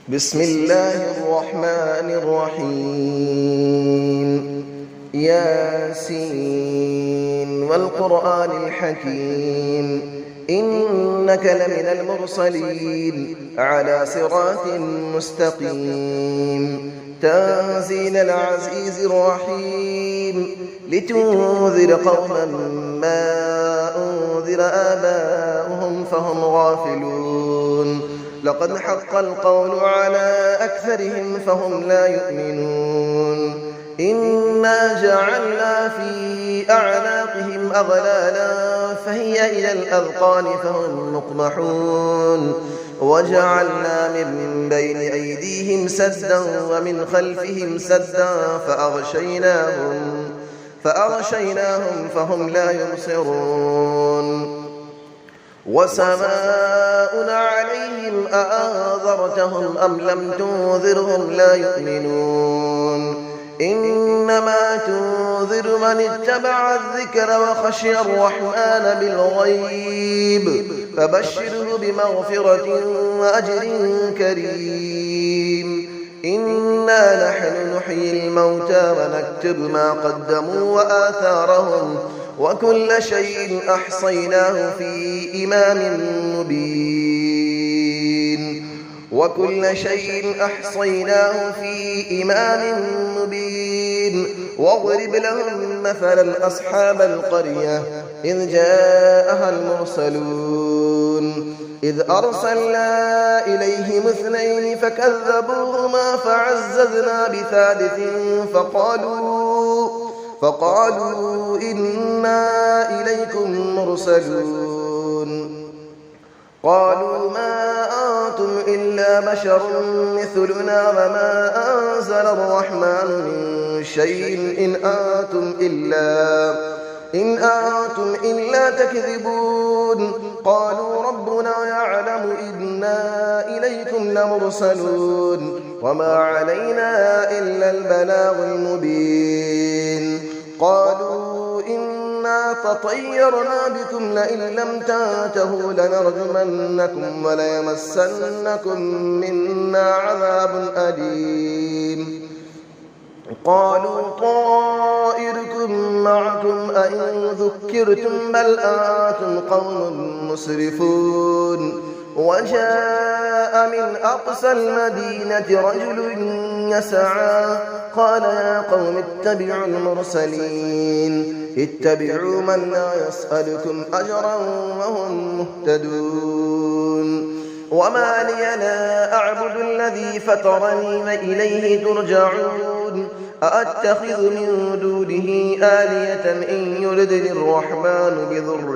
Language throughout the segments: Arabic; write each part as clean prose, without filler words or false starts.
بسم الله الرحمن الرحيم ياسين والقرآن الحكيم إنك لمن المرسلين على صراط مستقيم تنزيل العزيز الرحيم لتنذر قوما ما أنذر آباؤهم فهم غافلون لقد حق القول على أكثرهم فهم لا يؤمنون إنا جعلنا في أعناقهم أغلالا فهي إلى الأذقان فهم مقمحون وجعلنا من بين أيديهم سدا ومن خلفهم سدا فأغشيناهم فهم لا يبصرون وسماء عليهم أأنذرتهم أم لم تنذرهم لا يؤمنون إنما تنذر من اتبع الذكر وخشي الرحمن بالغيب فبشره بمغفرة وأجر كريم إنا نحن نحيي الموتى ونكتب ما قدموا وآثارهم وكل شيء أحصيناه في إمام مبين واضرب لهم مثلا أصحاب القرية إذ جاءها المرسلون إذ أرسلنا إليهم 2 فكذبوهما فعززنا بثالث فقالوا إنا إليكم مرسلون قالوا ما أنتم إلا بشر مثلنا وما أنزل الرحمن من شيء إن أنتم إلا تكذبون قالوا ربنا يعلم إنا إليكم لمرسلون وما علينا إلا البلاغ المبين قالوا إنا تطيرنا بكم لئن لم تنتهوا لنرجمنكم وليمسنكم منا عذاب أليم قالوا طائركم معكم أئن ذكرتم بل أنتم قوم مسرفون وجاء من أقصى المدينة رجل يسعى قال يا قوم اتبعوا المرسلين اتبعوا من لا يسألكم أجرا وهم مهتدون وما لي لا أعبد الذي فطرني وإليه ترجعون أأتخذ من دونه آلية إن يردني الرحمن بضر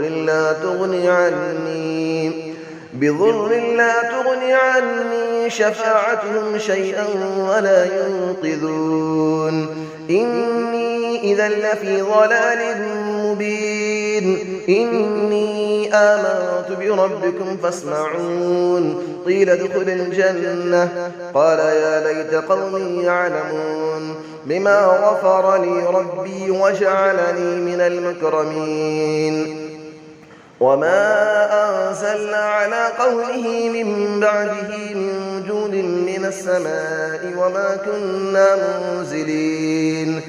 لا تغني عني شفاعتهم شيئا ولا ينقذون إني إذا لفي ضلال مبين إني آمنت بربكم فاسمعون قيل ادخل الجنة قال يا ليت قومي يعلمون بما غفر لي ربي وجعلني من المكرمين وما أنزلنا على قوله من بعده من جود من السماء وما كنا منزلين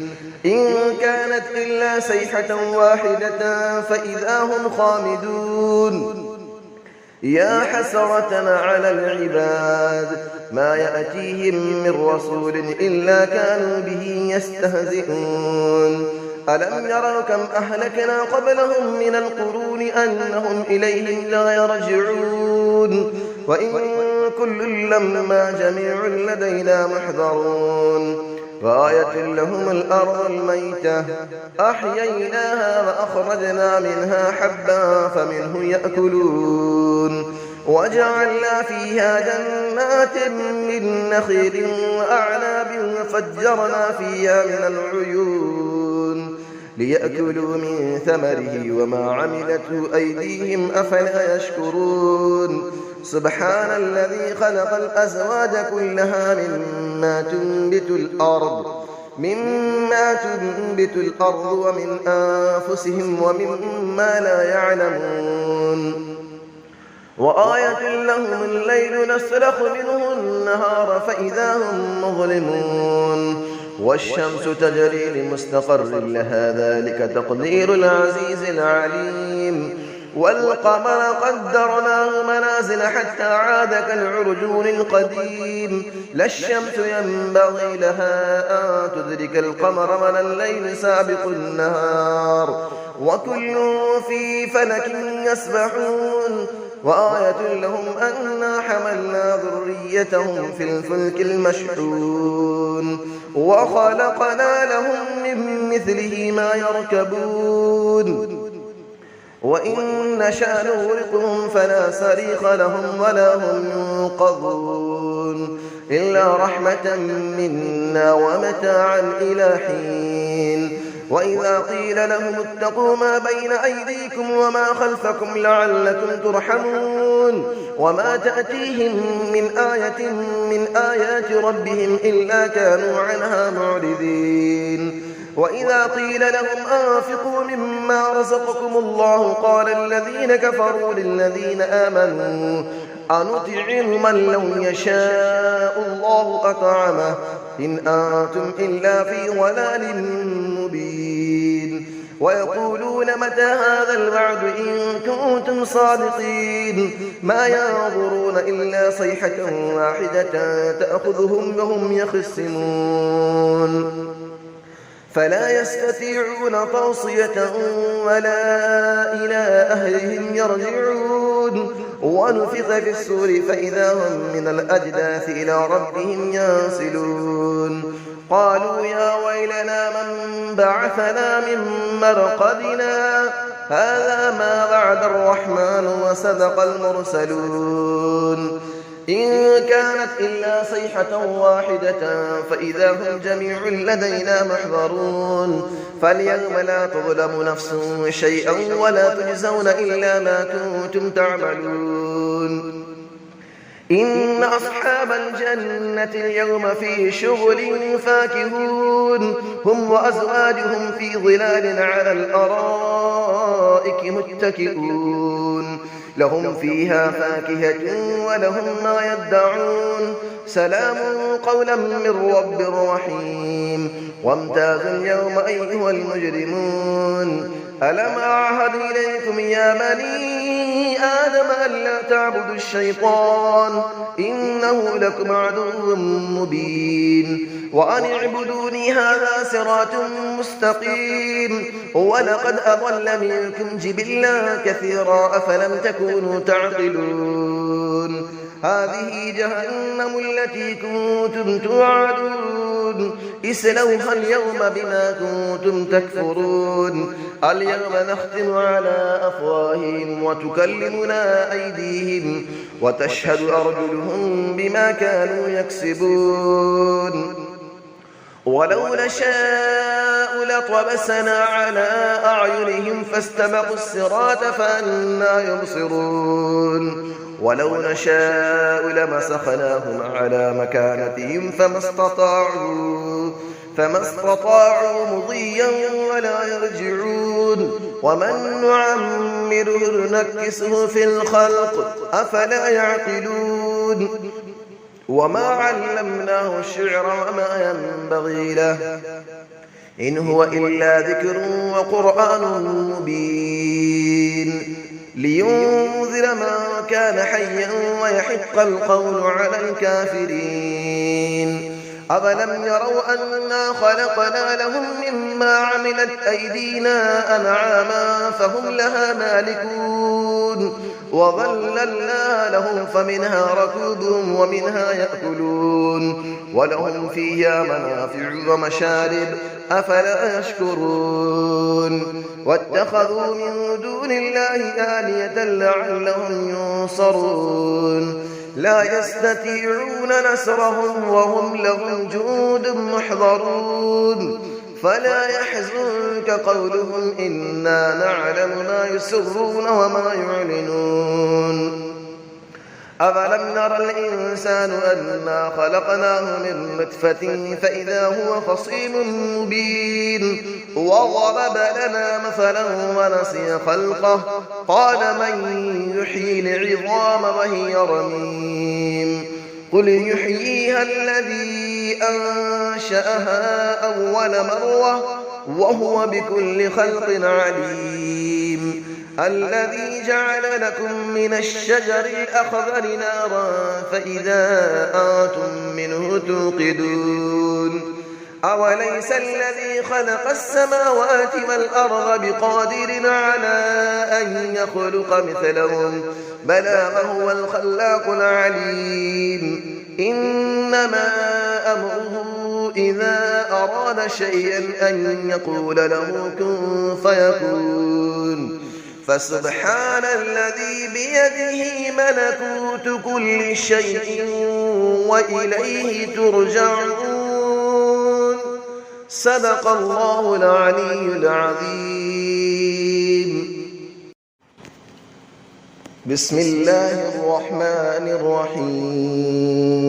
إن كانت إلا صيحة واحدة فإذا هم خامدون يا حسرة على العباد ما يأتيهم من رسول إلا كانوا به يستهزئون ألم يروا كم أهلكنا قبلهم من القرون أنهم إليهم لا يرجعون وإن كل لما جميع لدينا محضرون وآية لهم الأرض الميتة أحييناها وأخرجنا منها حبا فمنه يأكلون وجعلنا فيها جنات من نخيل وأعناب وفجرنا فيها من العيون ليأكلوا من ثمره وما عملته أيديهم أفلا يشكرون سبحان الذي خلق الأزواج كلها مما تنبت الأرض ومن أنفسهم ومما لا يعلمون وآية لهم الليل نسلخ منه النهار فإذا هم مظلمون والشمس تجري لمستقر لها ذلك تقدير العزيز العليم والقمر قدرناه منازل حتى عاد كالعرجون القديم لا الشمس ينبغي لها أن تدرك القمر ولا الليل سابق النهار وكل في فلك يسبحون وآية لهم أنا حملنا ذريتهم في الفلك المشحون وخلقنا لهم من مثله ما يركبون وإن نشأ نغرقهم فلا صريخ لهم ولا هم ينقذون إلا رحمة منا ومتاعا إلى حين وإذا قيل لهم اتقوا ما بين أيديكم وما خلفكم لعلكم ترحمون وما تأتيهم من آية من آيات ربهم إلا كانوا عنها معرضين وإذا قيل لهم أنفقوا مما رزقكم الله قال الذين كفروا للذين آمنوا أنطعم من لو يشاء الله أطعمه إن أنتم إلا في ضلال مبين ويقولون متى هذا الوعد إن كنتم صادقين ما ينظرون إلا صيحة واحدة تأخذهم وهم يخصمون فلا يستطيعون توصية ولا إلى أهلهم يرجعون ونفخ في السور فإذا هم من الأجداث إلى ربهم ينسلون قالوا يا ويلنا من بعثنا من مرقدنا هذا ما وعد الرحمن وصدق المرسلون إن كانت إلا صيحة واحدة فإذا هم جميع لدينا محضرون فاليوم لا تظلم نفس شيئا ولا تجزون إلا ما كنتم تعملون إن أصحاب الجنة اليوم في شغل فاكهون هم وأزواجهم في ظلال على الأرائك متكئون لهم فيها فاكهة ولهم ما يدعون سلام قولا من رب رحيم وامتازوا اليوم أيها المجرمون ألم أعهد إليكم يا بني آدم ألا تعبدوا الشيطان إنه لكم عدو مبين وأن اعبدوني هذا صراط مستقيم ولقد أضل منكم جبلا كثيرا أفلم تكونوا تعقلون هذه جهنم التي كنتم توعدون اسلوها اليوم بما كنتم تكفرون اليوم نختم على أفواههم وتكلمنا أيديهم وتشهد أرجلهم بما كانوا يكسبون ولو نشاء لطمسنا على أعينهم فاستبقوا الصراط فأنى يبصرون ولو نشاء لمسخناهم على مكانتهم فما استطاعوا مضيا ولا يرجعون ومن نعمره نكسه في الخلق أفلا يعقلون وما علمناه الشعر وما ينبغي له إن هو إلا ذكر وقرآن مبين لينذر من كان حيا ويحق القول على الكافرين أفلم يروا أنا خلقنا لهم مما عملت أيدينا أنعاما فهم لها مالكون وظللنا لهم فمنها ركوبهم ومنها يأكلون ولهم فيها منافع ومشارب أفلا يشكرون واتخذوا من دون الله آلية لعلهم ينصرون لا يستطيعون نصرهم وهم لهم جند محضرون فلا يحزنك قولهم إنا نعلم ما يسرون وما يعلنون أفلم نرى الإنسان أنا خلقناه من نطفة فإذا هو خصيم مبين وضرب لنا مثلا ونسي خلقه قال من يحيي العظام وهي رميم قل يحييها الذي أنشأها أول مرة وهو بكل خلق عليم الذي جعل لكم من الشجر الأخضر نارا فإذا أنتم منه توقدون أوليس الذي خلق السماوات والأرض بقادر على أن يخلق مثلهم بلى وهو الخلاق العليم إنما أمره إذا أراد شيئا أن يقول له كن فيكون فسبحان الذي بيده ملكوت كل شيء وإليه ترجعون صدق الله العلي العظيم. بسم الله الرحمن الرحيم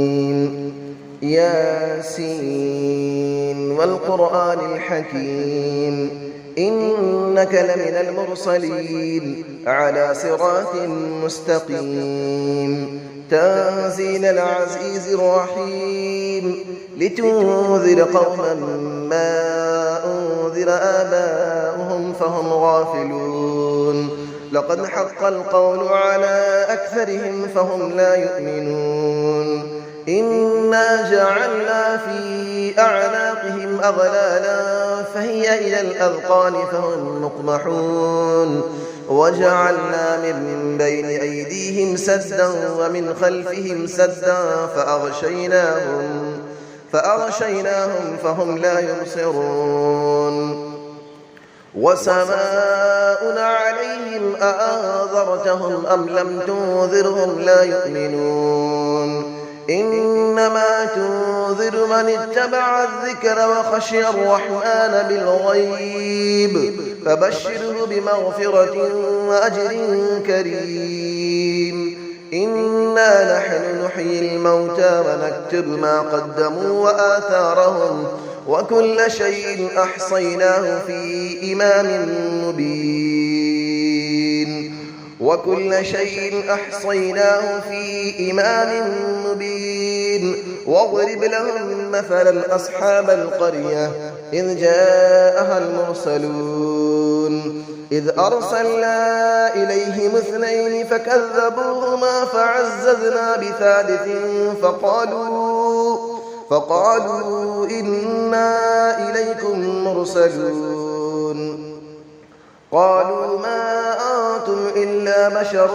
ياسين والقرآن الحكيم إنك لمن المرسلين على صراط مستقيم تنزيل العزيز الرحيم لتنذر قوما ما أنذر آباؤهم فهم غافلون لقد حق القول على أكثرهم فهم لا يؤمنون إنا جعلنا في أعناقهم أغلالا فهي إلى الأذقان فهم مقمحون وجعلنا من بين أيديهم سدا ومن خلفهم سدا فأغشيناهم فهم لا يبصرون وسماء عليهم أأنذرتهم أم لم تنذرهم لا يؤمنون إنما تنذر من اتبع الذكر وخشي الرحمن بالغيب فبشره بمغفرة وأجر كريم إنا نحن نحيي الموتى ونكتب ما قدموا وآثارهم وكل شيء أحصيناه في إمام مبين واضرب لهم مثلا أصحاب القرية إذ جاءها المرسلون إذ أرسلنا إليهم 2 فكذبوهما فعززنا بثالث فقالوا إنا إليكم مرسلون قالوا ما أنتم إلا بشر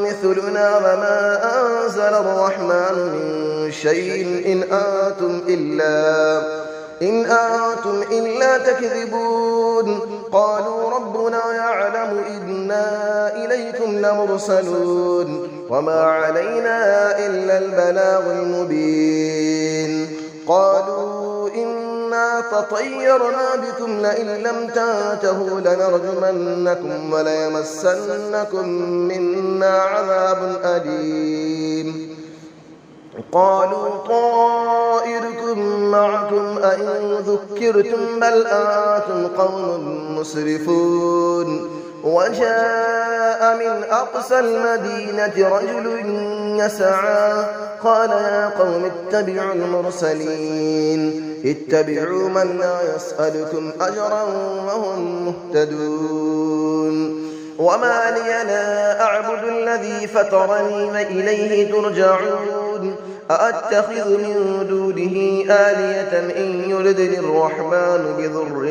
مثلنا وما أنزل الرحمن من شيء إن أنتم إلا تكذبون قالوا ربنا يعلم إنا إليكم لمرسلون وما علينا إلا البلاغ المبين قالوا إنا تطيرنا بكم لئن لم تنتهوا لنرجمنكم وليمسنكم منا عذاب أليم قالوا طائركم معكم أئن ذكرتم بل أنتم قوم مسرفون وجاء من أقصى المدينة رجل يسعى قال يا قوم اتبعوا المرسلين اتبعوا من لا يسألكم أجرا وهم مهتدون وما لي لا أعبد الذي فطرني وإليه ترجعون أأتخذ من دونه آلية إن يردني الرحمن بضر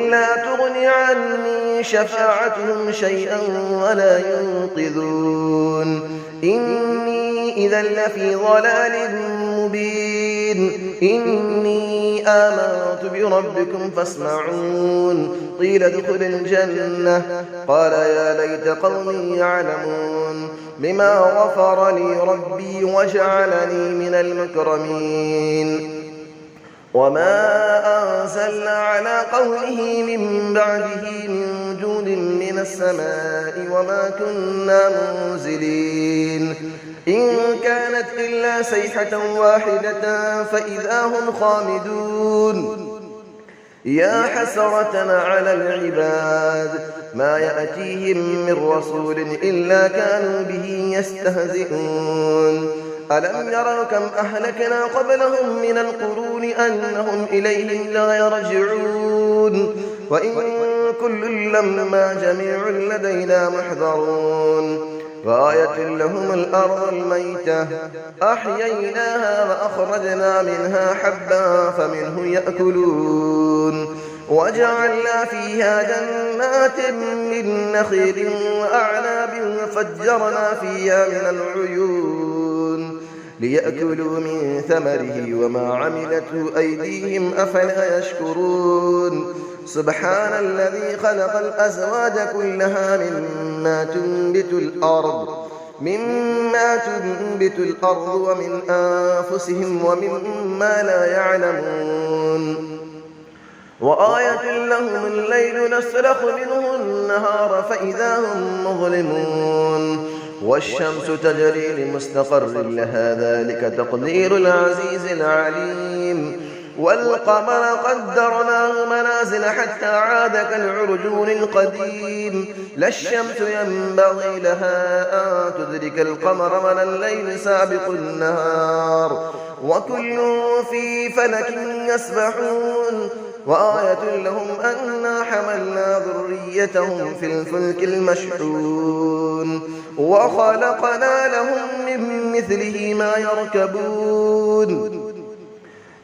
لا تغني عني شفاعتهم شيئا ولا ينقذون إني إذا لفي ضلال مبين إني آمنت بربكم فاسمعون قيل ادخل الجنة قال يا ليت قومي يعلمون بما غفر لي ربي وجعلني من المكرمين وما أنزلنا على قومه من بعده من جود من السماء وما كنا منزلين إن كانت إلا صيحة واحدة فإذا هم خامدون يا حسرة على العباد ما يأتيهم من رسول إلا كانوا به يستهزئون ألم يروا كم أهلكنا قبلهم من القرون أنهم إليهم لا يرجعون وإن كل لما جميع لدينا محضرون وآية لهم الأرض الميتة أحييناها وأخرجنا منها حبا فمنه يأكلون وجعلنا فيها جنات من نخيل وأعناب وفجرنا فيها من العيون ليأكلوا من ثمره وما عملته أيديهم أفلا يشكرون سبحان الذي خلق الأزواج كلها مما تنبت الأرض ومن أنفسهم ومما لا يعلمون وآية لهم الليل نسلخ منه النهار فإذا هم مظلمون والشمس تجري لمستقر لها ذلك تقدير العزيز العليم والقمر قدرناه منازل حتى عاد كالعرجون القديم لا الشمس ينبغي لها أن تدرك القمر ولا الليل سابق النهار وكل في فلك يسبحون وآية لهم أنا حملنا ذريتهم في الفلك المشحون وخلقنا لهم من مثله ما يركبون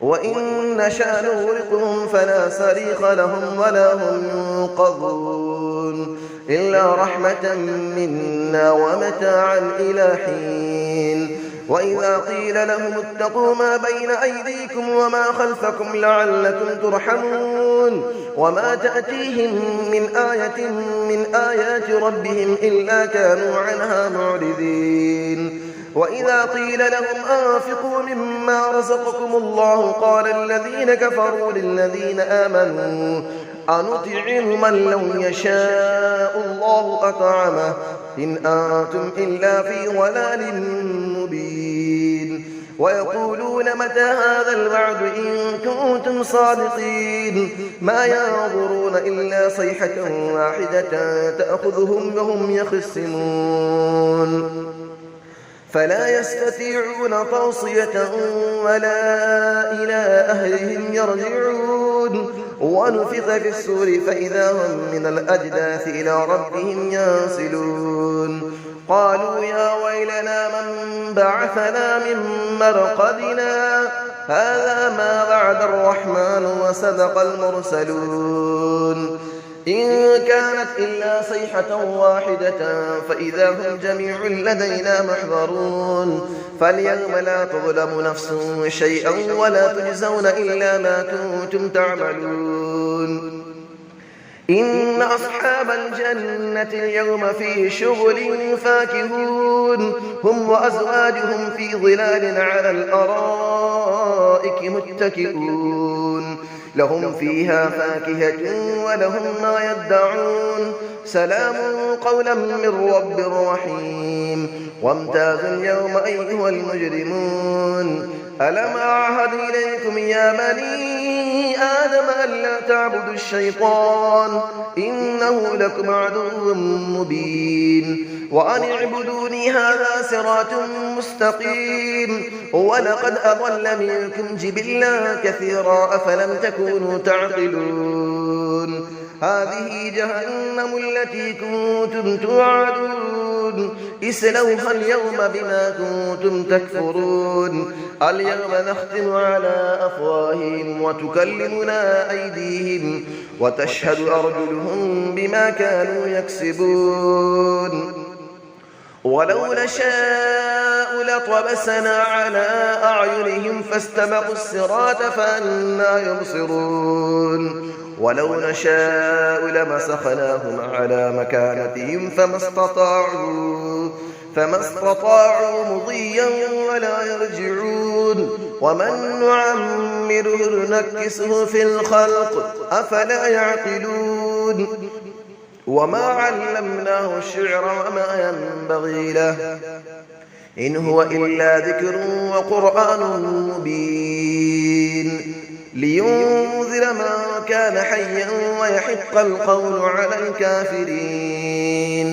وإن نشأ نغرقهم فلا صريخ لهم ولا هم ينقذون إلا رحمة منا ومتاعا إلى حين وإذا قيل لهم اتقوا ما بين أيديكم وما خلفكم لعلكم ترحمون وما تأتيهم من آية من آيات ربهم إلا كانوا عنها معرضين وإذا قيل لهم أنفقوا مما رزقكم الله قال الذين كفروا للذين آمنوا أنطعم من لو يشاء الله أطعمه إن أنتم إلا في ضلال مبين ويقولون متى هذا الوعد إن كنتم صادقين ما ينظرون إلا صيحة واحدة تأخذهم وهم يخصمون فلا يستطيعون توصية ولا إلى أهلهم يرجعون ونفخ في السور فإذا هم من الأجداث إلى ربهم ينسلون قالوا يا ويلنا من بعثنا من مرقدنا هذا ما وعد الرحمن وصدق المرسلون إن كانت إلا صيحة واحدة فإذا هم جميع لدينا محضرون فاليوم لا تظلم نفس شيئا ولا تجزون إلا ما كنتم تعملون إن أصحاب الجنة اليوم في شغل فاكهون هم وأزواجهم في ظلال على الأرائك متكئون لهم فيها فاكهة ولهم ما يدعون سلام قولا من رب رحيم وامتازوا اليوم أيها المجرمون ألم أعهد إليكم يا بني آدم ألا تعبدوا الشيطان إنه لكم عدو مبين وأن اعبدوني هذا صراط مستقيم ولقد أضل منكم جبلا كثيرا أفلم تكونوا تعقلون هذه جهنم التي كنتم توعدون اسلوها اليوم بما كنتم تكفرون اليوم نختم على أفواههم وتكلمنا أيديهم وتشهد أرجلهم بما كانوا يكسبون ولو نشاء لطمسنا على أعينهم فاستبقوا الصراط فأنى يبصرون ولو نشاء لمسخناهم على مكانتهم فما استطاعوا مضيا ولا يرجعون ومن نعمره نكسه في الخلق أفلا يعقلون وما علمناه الشعر وما ينبغي له إن هو إلا ذكر وقرآن مبين لينذر من كان حيا ويحق القول على الكافرين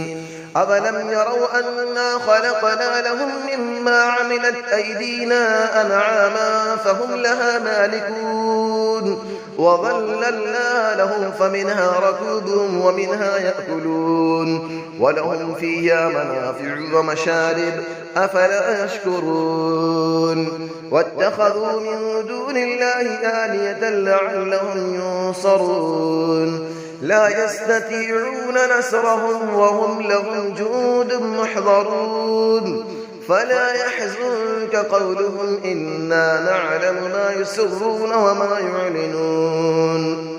أفلم يروا أنا خلقنا لهم مما عملت أيدينا أنعاما فهم لها مالكون وظللنا لهم فمنها ركوبهم ومنها يأكلون ولهم فيها منافع ومشارب أفلا يشكرون واتخذوا من دون الله آلية لعلهم ينصرون لا يستطيعون نصرهم وهم لهم جند محضرون فلا يحزنك قولهم إنا نعلم ما يسرون وما يعلنون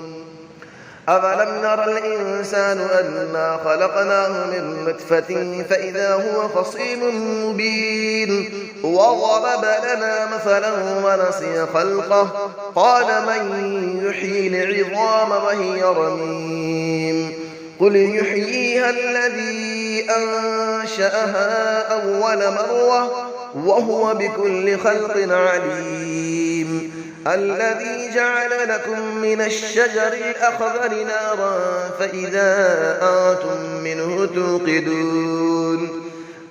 أفلم نرى الإنسان أنا خلقناه من نطفة فإذا هو خصيم مبين وضرب لنا مثلا ونسي خلقه قال من يحيي العظام وهي رميم قل يحييها الذي أنشأها أول مرة وهو بكل خلق عليم الذي جعل لكم من الشجر الأخضر نارا فإذا أنتم منه توقدون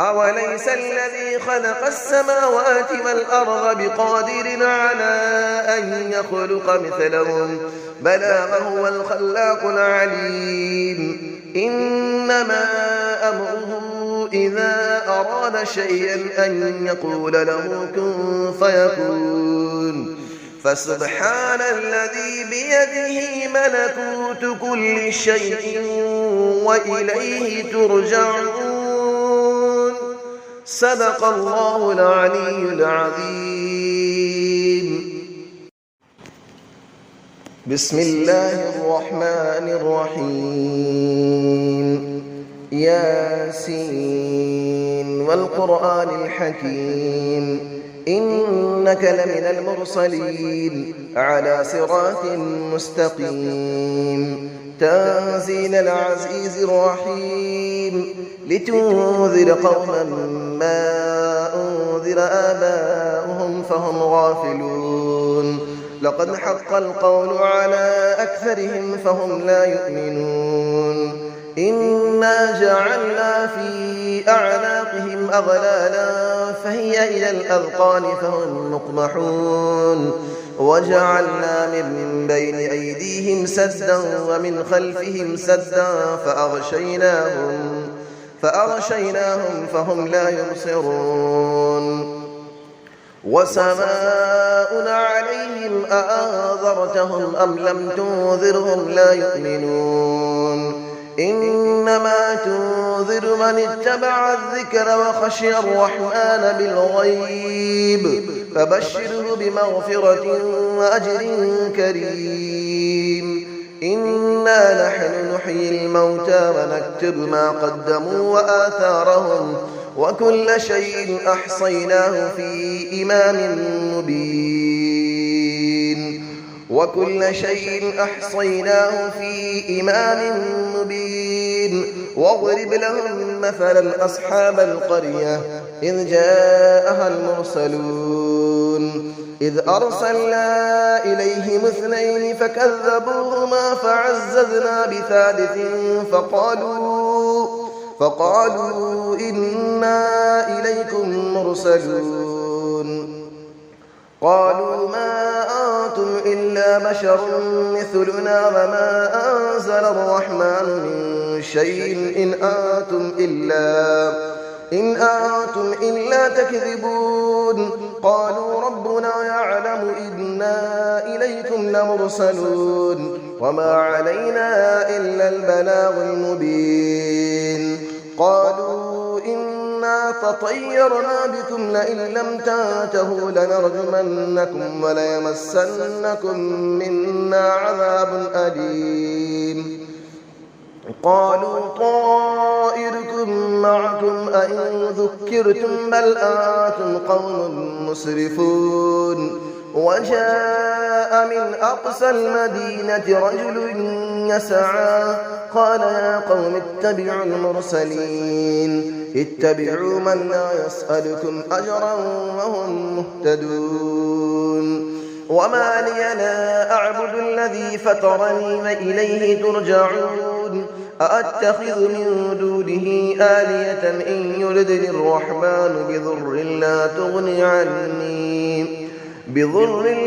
أوليس الذي خلق السماوات والأرض بقادر على أن يخلق مثلهم بلى وهو الخلاق العليم إنما أمره إذا أراد شيئا أن يقول له كن فيكون فسبحان الذي بيده ملكوت كل شيء وإليه ترجعون صدق الله العلي العظيم بسم الله الرحمن الرحيم ياسين والقرآن الحكيم إنك لمن المرسلين على صراط مستقيم تنزيل العزيز الرحيم لتنذر قوما ما أنذر آباؤهم فهم غافلون لقد حق القول على أكثرهم فهم لا يؤمنون إنا جعلنا في أعناقهم أغلالا فهي إلى الأذقان فهم مقمحون وجعلنا من بين أيديهم سدا ومن خلفهم سدا فأغشيناهم فهم لا يبصرون وسماء عليهم أأنذرتهم أم لم تنذرهم لا يؤمنون إنما تنذر من اتبع الذكر وخشي الرحمن بالغيب فبشره بمغفرة وأجر كريم إنا نحن نحيي الموتى ونكتب ما قدموا وآثارهم وكل شيء أحصيناه في إمام مبين واضرب لهم مثلا أصحاب القرية إذ جاءها المرسلون إذ أرسلنا إليهم 2 فكذبوهما فعززنا بثالث فقالوا إنا إليكم مرسلون قالوا ما أنتم إلا بشر مثلنا وما أنزل الرحمن من شيء إن أنتم إلا تكذبون قالوا ربنا يعلم إنا إليكم لمرسلون وما علينا إلا البلاغ المبين قالوا إنا تطيرنا بكم لئن لم تنتهوا لنرجمنكم وليمسنكم منا عذاب أليم قالوا طائركم معكم أئن ذكرتم بل أنتم قوم مسرفون وجاء من أقصى المدينة رجل يسعى قال يا قوم اتبعوا المرسلين اتبعوا من لا يسألكم أجرا وهم مهتدون وما لي لا أعبد الذي فطرني وإليه ترجعون أأتخذ من دونه آلية إن يردني الرحمن بضر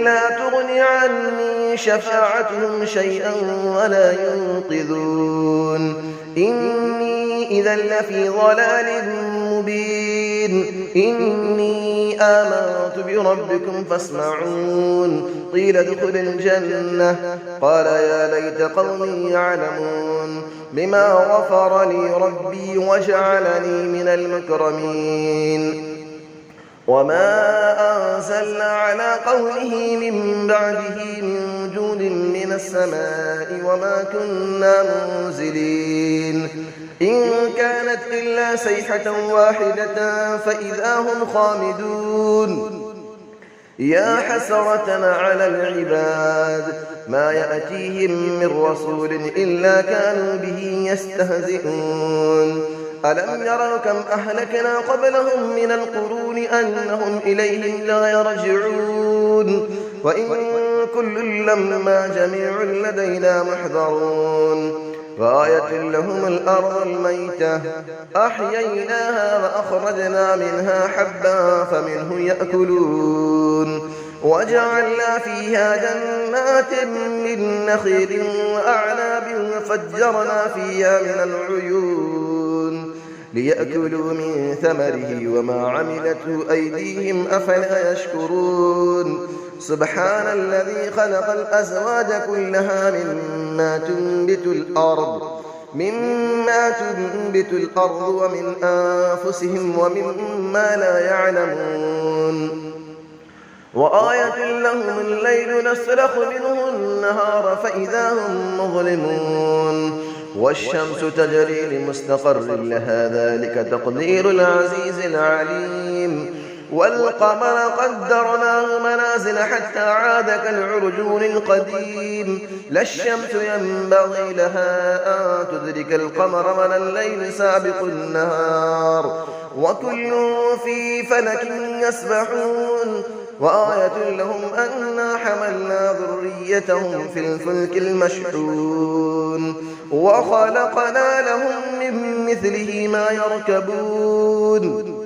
لا تغني عني شفاعتهم شيئا ولا ينقذون إني إذا لفي ضلال مبين إني آمنت بربكم فاسمعون قيل ادخل الجنة قال يا ليت قومي يعلمون بما غفر لي ربي وجعلني من المكرمين وما أنزلنا على قوله من بعده من جود من السماء وما كنا منزلين إن كانت إلا صيحة واحدة فإذا هم خامدون يا حسرة على العباد ما يأتيهم من رسول إلا كانوا به يستهزئون ألم يروا كم أهلكنا قبلهم من القرون أنهم إليهم لا يرجعون وإن كل لما جميع لدينا محضرون وآية لهم الأرض الميتة أحييناها وأخرجنا منها حبا فمنه يأكلون وجعلنا فيها جنات من نخيل وأعناب وفجرنا فيها من العيون ليأكلوا من ثمره وما عملته أيديهم أفلا يشكرون سبحان الذي خلق الأزواج كلها مما تنبت الأرض ومن أنفسهم ومما لا يعلمون وآية لهم الليل نسلخ منه النهار فإذا هم مظلمون والشمس تجري لمستقر لها ذلك تقدير العزيز العليم والقمر قدرناه منازل حتى عاد كالعرجون القديم لا الشمس ينبغي لها أن تدرك القمر ولا الليل سابق النهار وكل في فلك يسبحون وآية لهم أنا حملنا ذريتهم في الفلك المشحون وخلقنا لهم من مثله ما يركبون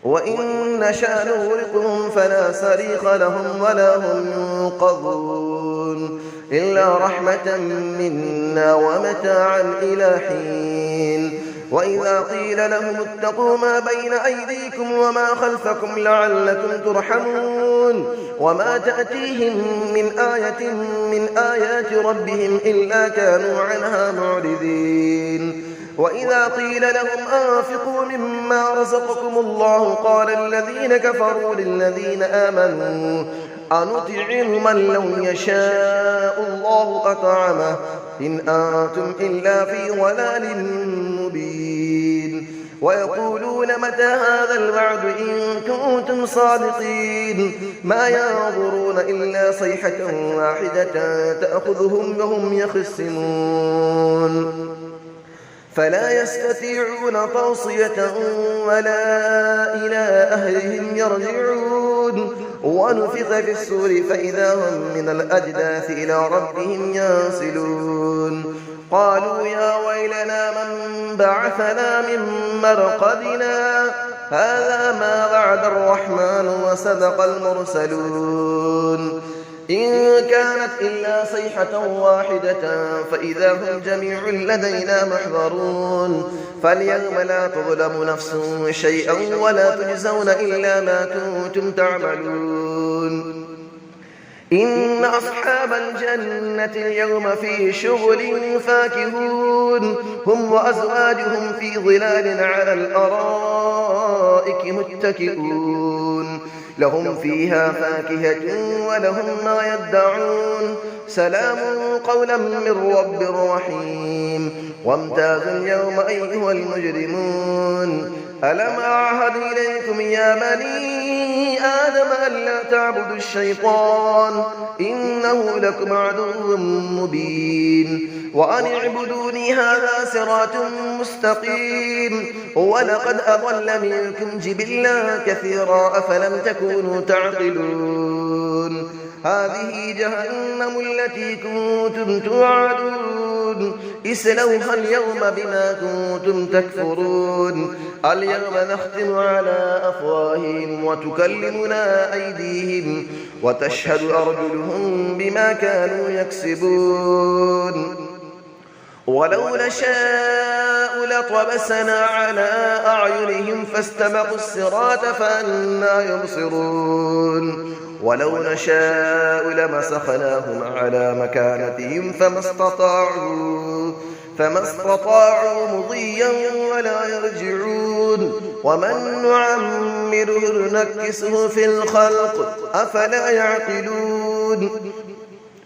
وإن نشأ نغرقهم فلا صريخ لهم ولا هم ينقذون إلا رحمة منا ومتاعا إلى حين وإذا قيل لهم اتقوا ما بين أيديكم وما خلفكم لعلكم ترحمون وما تأتيهم من آية من آيات ربهم إلا كانوا عنها معرضين وإذا قيل لهم أنفقوا مما رزقكم الله قال الذين كفروا للذين آمنوا أنطعم من لو يشاء الله أطعمه إن أنتم إلا في ضلال مبين ويقولون متى هذا الوعد إن كنتم صادقين ما ينظرون إلا صيحة واحدة تأخذهم وهم يخصمون فلا يستطيعون توصية ولا إلى أهلهم يرجعون ونفخ في السور فإذا هم من الأجداث إلى ربهم ينسلون قالوا يا ويلنا من بعثنا من مرقدنا هذا ما وعد الرحمن وصدق المرسلون إن كانت إلا صيحة واحدة فإذا هم جميع لدينا محضرون فاليوم لا تظلم نفس شيئا ولا تجزون إلا ما كنتم تعملون إن أصحاب الجنة اليوم في شغل فاكهون هم وأزواجهم في ظلال على الأرائك متكئون لهم فيها فاكهة ولهم ما يدعون سلام قولا من رب رحيم وامتازوا اليوم أيها المجرمون ألم أعهد إليكم يا بني آدم ألا تعبدوا الشيطان إنه لكم عدو مبين وأن اعبدوني هذا صراط مستقيم ولقد أضل منكم جبلا كثيرا أفلم تكونوا تعقلون هذه جهنم التي كنتم توعدون اسلوها اليوم بما كنتم تكفرون اليوم نختم على أفواههم وتكلمنا أيديهم وتشهد أرجلهم بما كانوا يكسبون ولو نشاء لطمسنا على أعينهم فاستبقوا الصراط فأنى يبصرون ولو نشاء لمسخناهم على مكانتهم فما استطاعوا مضيا ولا يرجعون ومن نعمره نكسه في الخلق أفلا يعقلون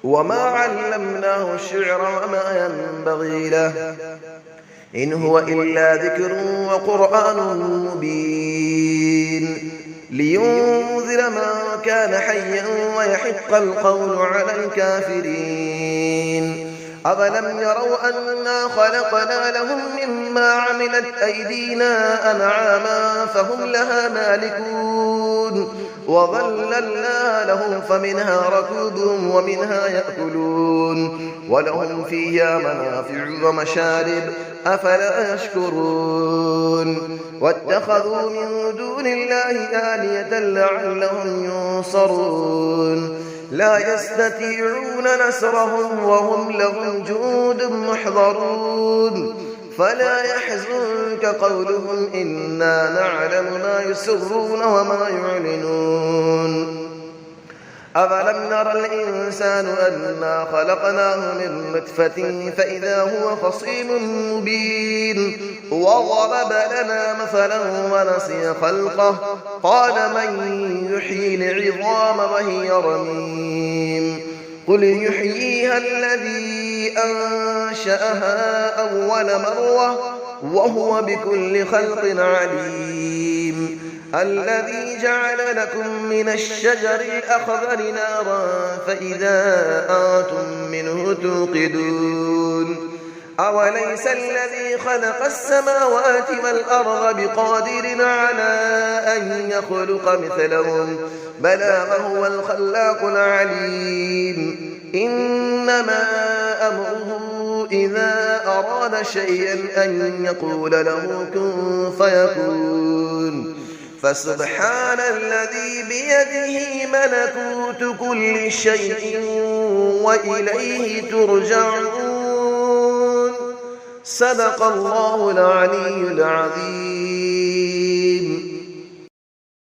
وما علمناه الشعر وما ينبغي له إن هو إلا ذكر وقرآن مبين لينذر من كان حيا ويحق القول على الكافرين أفلم يروا أنا خلقنا لهم مما عملت أيدينا أنعاما فهم لها مالكون وظللنا لهم فمنها ركوبهم ومنها يأكلون ولهم فيها منافع ومشارب أفلا يشكرون واتخذوا من دون الله آلية لعلهم ينصرون لا يستطيعون نصرهم وهم لهم جند محضرون فلا يحزنك قولهم إنا نعلم ما يسرون وما يعلنون أفلم نرى الإنسان أنا خلقناه من نطفة فإذا هو خصيم مبين وضرب لنا مثلا ونسي خلقه قال من يحيي العظام وهي رميم قل يحييها الذي أنشأها أول مرة وهو بكل خلق عليم الذي جعل لكم من الشجر الأخضر نارا فإذا أنتم منه توقدون أوليس الذي خلق السماوات والأرض بقادر على أن يخلق مثلهم بلى وهو الخلاق العليم إنما أمره إذا أراد شيئا أن يقول له كن فيكون فسبحان الذي بيده ملكوت كل شيء وإليه ترجعون صدق الله العلي العظيم.